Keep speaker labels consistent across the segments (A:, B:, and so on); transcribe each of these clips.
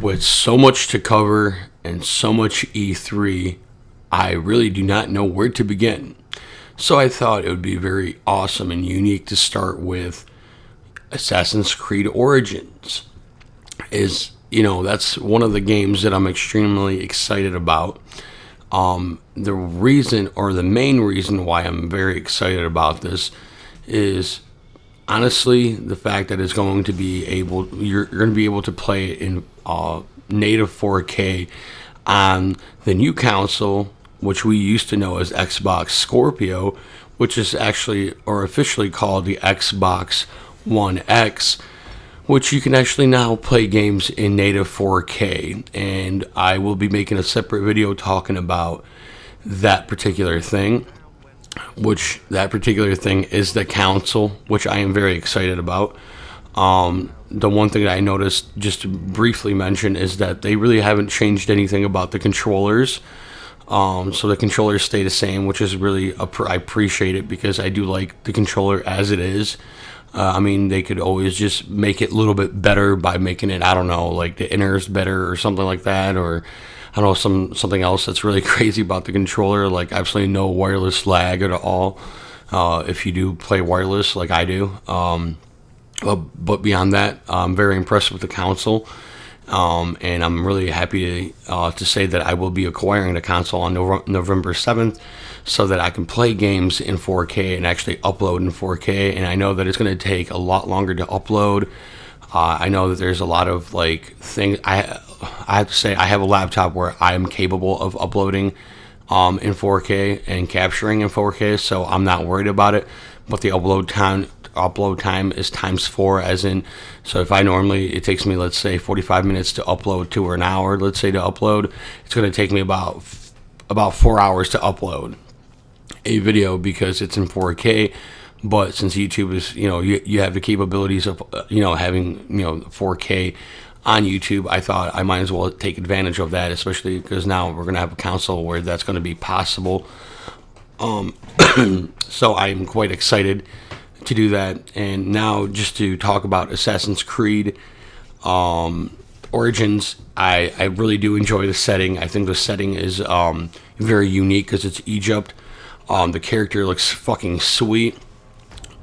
A: With so much to cover and so much E3, I really do not know where to begin. So I thought it would be very awesome and unique to start with Assassin's Creed Origins. That's one of the games that I'm extremely excited about. The reason, or the main reason why I'm very excited about this is honestly the fact that it's going to be you're going to be able to play it in native 4K on the new console, which we used to know as Xbox Scorpio, which is actually or officially called the Xbox One X, which you can actually now play games in native 4K. And I will be making a separate video talking about that particular thing, which that particular thing is the console, which I am very excited about. The one thing that I noticed, just to briefly mention, is that they really haven't changed anything about the controllers. So the controllers stay the same, which is really, I appreciate it because I do like the controller as it is. They could always just make it a little bit better by making it, I don't know, like the inners better or something like that, or I don't know, something else that's really crazy about the controller, like absolutely no wireless lag at all. If you do play wireless like I do. But beyond that, I'm very impressed with the console. And I'm really happy to say that I will be acquiring the console on November 7th so that I can play games in 4K and actually upload in 4K. And I know that it's going to take a lot longer to upload. I know that there's a lot of things. I have to say I have a laptop where I am capable of uploading in 4K and capturing in 4K, so I'm not worried about it. But the upload time is times 4, as in, so if it takes me, let's say 45 minutes to upload to, or an hour, let's say, to upload, it's going to take me about 4 hours to upload a video because it's in 4K. But since YouTube is, you have the capabilities of, having, 4K on YouTube, I thought I might as well take advantage of that, especially because now we're going to have a console where that's going to be possible. So I'm quite excited to do that. And now just to talk about Assassin's Creed Origins, I really do enjoy the setting. I think the setting is very unique because it's Egypt. The character looks fucking sweet.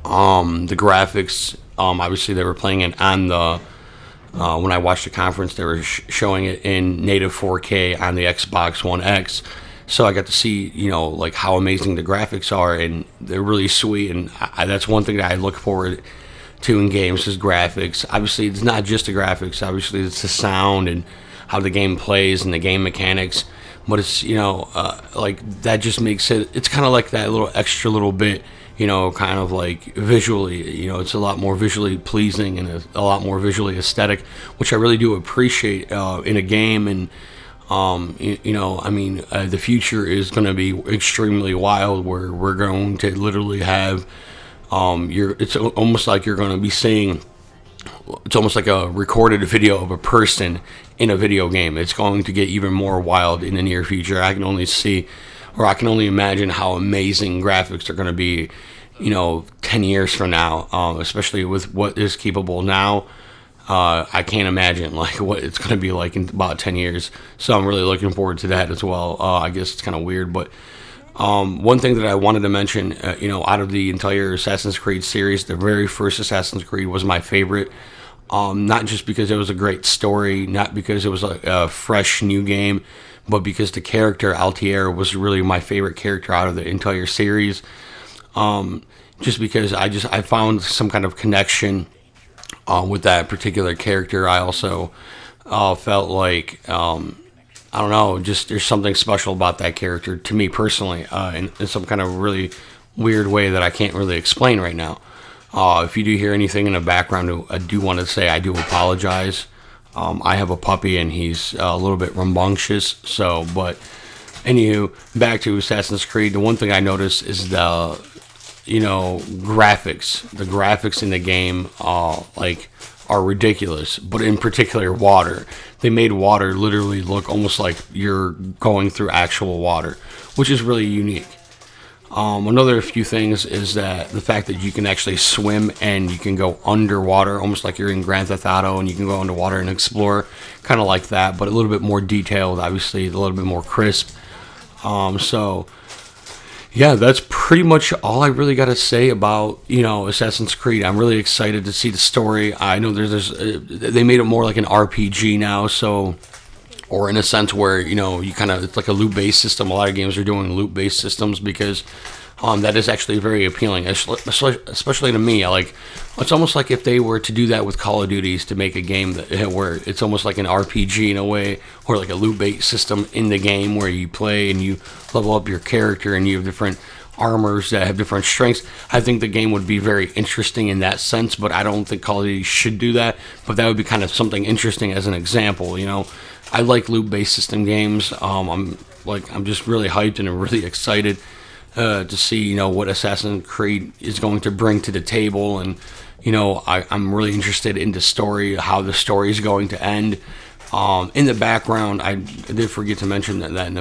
A: The graphics, obviously they were playing it on the when I watched the conference, they were showing it in native 4K on the Xbox One X. So I got to see, how amazing the graphics are, and they're really sweet. And that's one thing that I look forward to in games is graphics. Obviously, it's not just the graphics. Obviously, it's the sound and how the game plays and the game mechanics. But it's, that just makes it, it's kind of like that little extra little bit, kind of like visually, it's a lot more visually pleasing and a lot more visually aesthetic, which I really do appreciate in a game. And the future is going to be extremely wild, where we're going to literally have, it's almost like you're going to be seeing, it's almost like a recorded video of a person in a video game. It's going to get even more wild in the near future. I can only imagine how amazing graphics are going to be, 10 years from now, especially with what is capable now. I can't imagine what it's going to be like in about 10 years. So I'm really looking forward to that as well. I guess it's kind of weird, but one thing that I wanted to mention, out of the entire Assassin's Creed series, the very first Assassin's Creed was my favorite. Not just because it was a great story, not because it was a fresh new game, but because the character Altair was really my favorite character out of the entire series. Just because I found some kind of connection with that particular character. I also felt like, I don't know, just there's something special about that character to me personally, in some kind of really weird way that I can't really explain right now. If you do hear anything in the background, I do want to say I do apologize. I have a puppy and he's a little bit rambunctious. But anywho, back to Assassin's Creed. The one thing I noticed is the graphics. The graphics in the game are ridiculous, but in particular water. They made water literally look almost like you're going through actual water, which is really unique. Another few things is that the fact that you can actually swim and you can go underwater, almost like you're in Grand Theft Auto, and you can go underwater and explore, kind of like that, but a little bit more detailed, obviously, a little bit more crisp. So, yeah, that's pretty much all I really got to say about, Assassin's Creed. I'm really excited to see the story. I know they made it more like an RPG now, so, or in a sense where, it's like a loot-based system. A lot of games are doing loot-based systems because that is actually very appealing, especially to me. It's almost like if they were to do that with Call of Duties, to make a game where it's almost like an RPG in a way, or like a loot-based system in the game where you play and you level up your character and you have different armors that have different strengths. I think the game would be very interesting in that sense, but I don't think Call of Duty should do that. But that would be kind of something interesting as an example, I like loot-based system games. I'm just really hyped and really excited to see, what Assassin's Creed is going to bring to the table, and I'm really interested in the story, how the story is going to end. In the background, I did forget to mention that in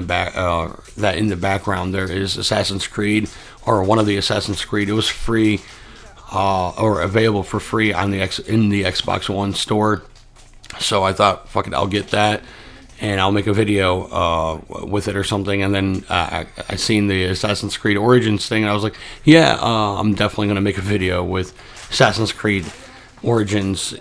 A: the background there is Assassin's Creed, or one of the Assassin's Creed. It was free, or available for free in the Xbox One store. So I thought, fuck it, I'll get that, and I'll make a video with it or something. And then I seen the Assassin's Creed Origins thing, and I was like, yeah, I'm definitely going to make a video with Assassin's Creed Origins,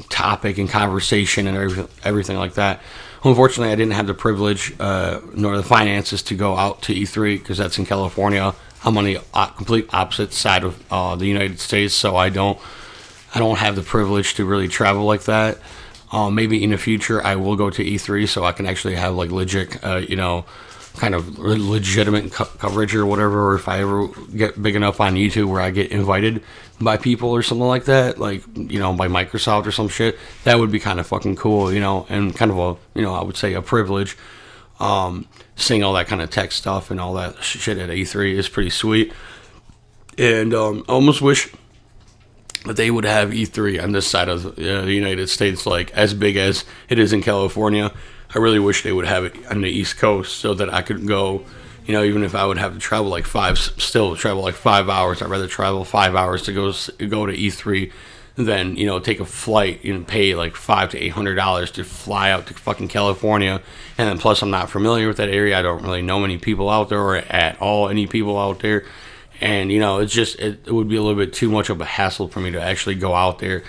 A: topic and conversation and everything like that. Unfortunately, I didn't have the privilege nor the finances to go out to E3 because that's in California. I'm on the complete opposite side of the United States, so I don't have the privilege to really travel like that. Maybe in the future I will go to E3 so I can actually have like legit, kind of legitimate coverage or whatever. Or if I ever get big enough on YouTube where I get invited by people or something like that, like, by Microsoft or some shit, that would be kind of fucking cool, and kind of a, I would say a privilege. Seeing all that kind of tech stuff and all that shit at E3 is pretty sweet. And I almost wish that they would have E3 on this side of the United States, like as big as it is in California. I really wish they would have it on the East Coast so that I could go, even if I would have to travel like 5 hours. I'd rather travel 5 hours to go to E3 than, take a flight and pay like $500 to $800 to fly out to fucking California. And then plus I'm not familiar with that area. I don't really know many people out there, or at all any people out there. And, it would be a little bit too much of a hassle for me to actually go out there,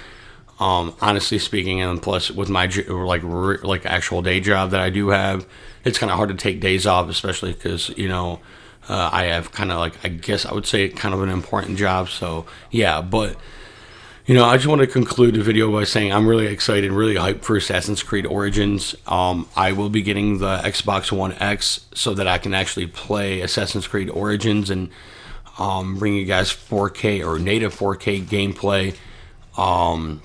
A: honestly speaking. And plus with my, like actual day job that I do have, it's kind of hard to take days off, especially because, I have kind of like, I guess I would say kind of an important job. So, yeah, but, I just want to conclude the video by saying I'm really excited, really hyped for Assassin's Creed Origins. I will be getting the Xbox One X so that I can actually play Assassin's Creed Origins and bring you guys 4K or native 4K gameplay, on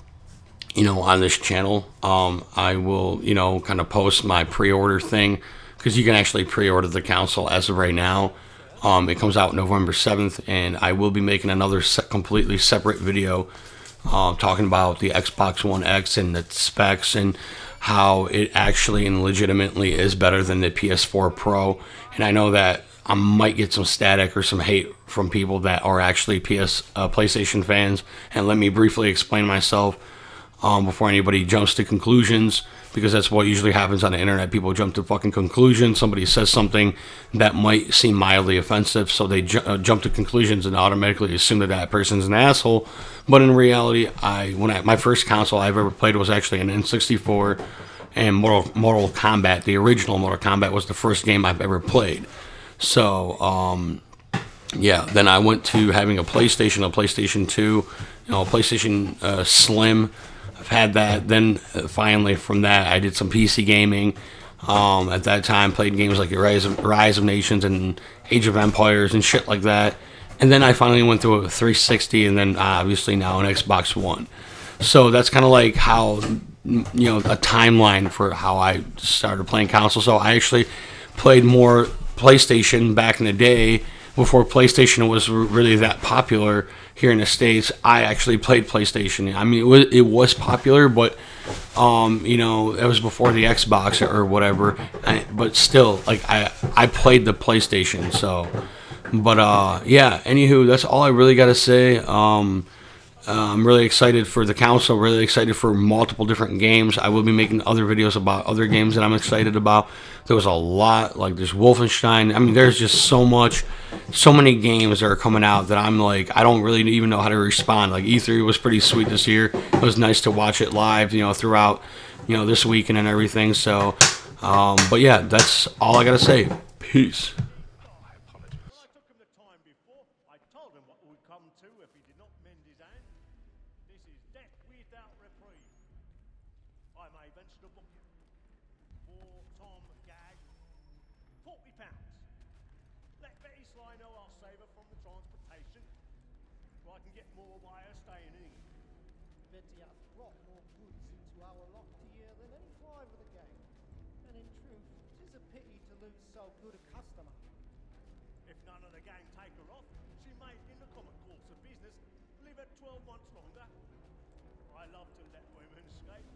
A: this channel. I will, kind of post my pre-order thing, because you can actually pre-order the console as of right now. It comes out November 7th, and I will be making another completely separate video talking about the Xbox One X and the specs and how it actually and legitimately is better than the PS4 Pro. And I know that I might get some static or some hate from people that are actually PlayStation fans. And let me briefly explain myself before anybody jumps to conclusions, because that's what usually happens on the internet. People jump to fucking conclusions. Somebody says something that might seem mildly offensive, so they jump to conclusions and automatically assume that that person's an asshole. But in reality, my first console I've ever played was actually an N64, and Mortal Kombat, the original Mortal Kombat, was the first game I've ever played. So, yeah, then I went to having a PlayStation 2, a PlayStation Slim. I've had that. Then finally from that, I did some PC gaming. At that time, played games like Rise of Nations and Age of Empires and shit like that. And then I finally went through a 360, and then obviously now an Xbox One. So that's kind of like how, a timeline for how I started playing console. So I actually played more PlayStation back in the day, before PlayStation was really that popular here in the States. I actually played PlayStation. I mean, it was popular, but it was before the Xbox or whatever. But still, like I played the PlayStation. So But yeah. Anywho, that's all I really got to say. I'm really excited for the council. Really excited for multiple different games. I will be making other videos about other games that I'm excited about. There was a lot, like there's Wolfenstein. I mean, there's just so much, so many games that are coming out that I'm like, I don't really even know how to respond. Like E3 was pretty sweet this year. It was nice to watch it live, throughout, this weekend and everything. So, but yeah, that's all I gotta say. Peace.
B: When I took him the time before, I told him what would come to if he did not mend his hand. This is death without reprieve. I may venture to book you. For Tom Gag, £40. Let Betty Sly know I'll save her from the transportation, so I can get more by her staying in England.
C: Betty hath brought more goods into our locked here than any fly with a gang. And in truth, 'tis a pity to lose so good a customer.
B: If none of the gang take her off, she may, in the common course of business, live at 12 months longer. I love to let women escape.